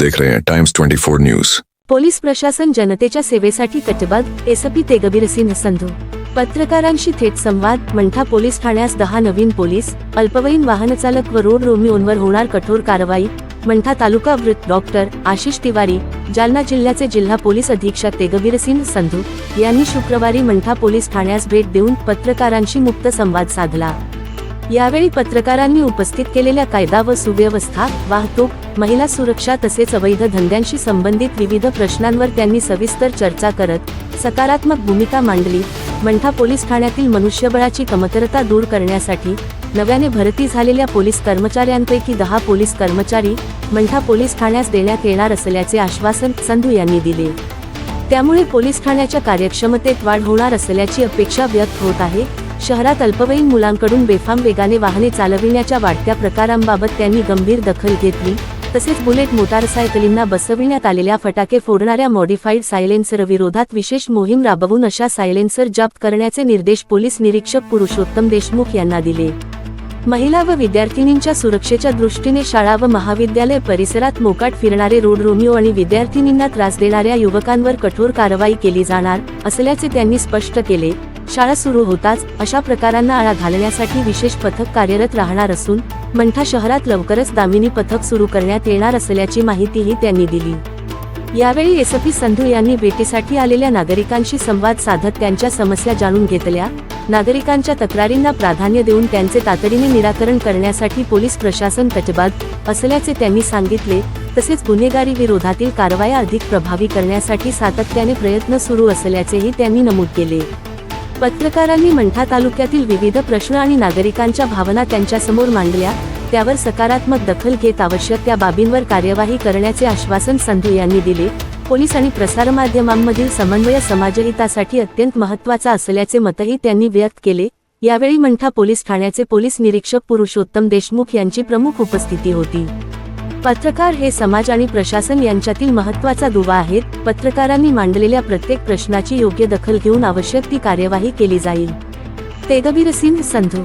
देख रहे हैं टाइम्स 24 न्यूज। पोलीस प्रशासन जनतेच्या सेवेसाठी कटिबद्ध। एसपी तेगबीर सिंह संधू। पत्रकारांशी थेट संवाद। मंठा पोलीस ठाण्यास 10 नवीन पोलीस। अल्पवयीन वाहनचालक व रोड रोमिओंवर होणार कठोर कारवाई। मंठा तालुका वृत्त डॉक्टर आशिष तिवारी। जालना जिल्ह्याचे जिल्हा पोलीस अधीक्षक तेगबीर सिंह संधू यांनी शुक्रवारी मंठा पोलीस ठाण्यास भेट देऊन पत्रकारांशी मुक्त संवाद साधला। यावेळी पत्रकारांनी उपस्थित केलेल्या कायदा व सुव्यवस्था, वाहतूक, महिला सुरक्षा तसेच अवैध धंद्यांशी संबंधित विविध प्रश्नांवर त्यांनी सविस्तर चर्चा करत सकारात्मक भूमिका मांडली। मंठा पोलीस ठाण्यातील मनुष्यबळाची कमतरता दूर करण्यासाठी नव्याने भरती झालेल्या पोलीस कर्मचाऱ्यांपैकी 10 पोलीस कर्मचारी मंठा पोलीस ठाण्यास देण्यात येणार असल्याचे आश्वासन संधू यांनी दिले। त्यामुळे पोलीस ठाण्याच्या कार्यक्षमतेत वाढ होणार असल्याची अपेक्षा व्यक्त होत आहे। शहरात अल्पवयीन मुलांकडून बेफाम वेगाने वाहने चालविण्याच्या वाढत्या प्रकारांबाबत त्यांनी गंभीर दखल घेतली। तसेच बुलेट मोटारसायकलींना बसविण्यात आलेल्या फटाके फोडणाऱ्या मॉडिफाईड सायलेन्सर विरोधात विशेष मोहीम राबवून अशा सायलेन्सर जप्त करण्याचे निर्देश पोलीस निरीक्षक पुरुषोत्तम देशमुख यांना दिले। महिला व विद्यार्थिनींच्या सुरक्षेच्या दृष्टीने शाळा व महाविद्यालय परिसरात मोकाट फिरणारे रोड रोमिओ आणि विद्यार्थिनींना त्रास देणाऱ्या युवकांवर कठोर कारवाई केली जाणार असल्याचे त्यांनी स्पष्ट केले। शाळा सुरू होताच अशा प्रकारांना आळा घालण्यासाठी विशेष पथक कार्यरत राहणार असून मंठा शहरात लवकरच दामिनी पथक सुरू करण्यात येणार असल्याची माहितीही त्यांनी दिली। यावेळी एसपी संधू यांनी भेटीसाठी आलेल्या नागरिकांशी संवाद साधत त्यांच्या समस्या जाणून घेतल्या। नागरिकांच्या तक्रारींना प्राधान्य देऊन त्यांचे तातडीने निराकरण करण्यासाठी पोलीस प्रशासन कटिबद्ध असल्याचे त्यांनी सांगितले। तसेच गुन्हेगारी विरोधातील कारवाया अधिक प्रभावी करण्यासाठी सातत्याने प्रयत्न सुरू असल्याचेही त्यांनी नमूद केले। पत्रकारांनी मंठा तालुक्यातील विविध प्रश्न आणि नागरिकांच्या भावना त्यांच्यासमोर मांडल्या। त्यावर सकारात्मक दखल घेत आवश्यक त्या बाबींवर कार्यवाही करण्याचे आश्वासन संधू यांनी दिले। पोलीस आणि प्रसारमाध्यमांमधील समन्वय समाजहितासाठी अत्यंत महत्त्वाचा असल्याचे मतही त्यांनी व्यक्त केले। यावेळी मंठा पोलीस ठाण्याचे पोलीस निरीक्षक पुरुषोत्तम देशमुख यांची प्रमुख उपस्थिती होती। पत्रकार हे समाज आणि प्रशासन यांच्यातील महत्त्वाचा दुवा आहेत। पत्रकारांनी मांडलेल्या प्रत्येक प्रश्नाची योग्य दखल घेऊन आवश्यक ती कार्यवाही केली जाईल। तेगबीर सिंह संधू।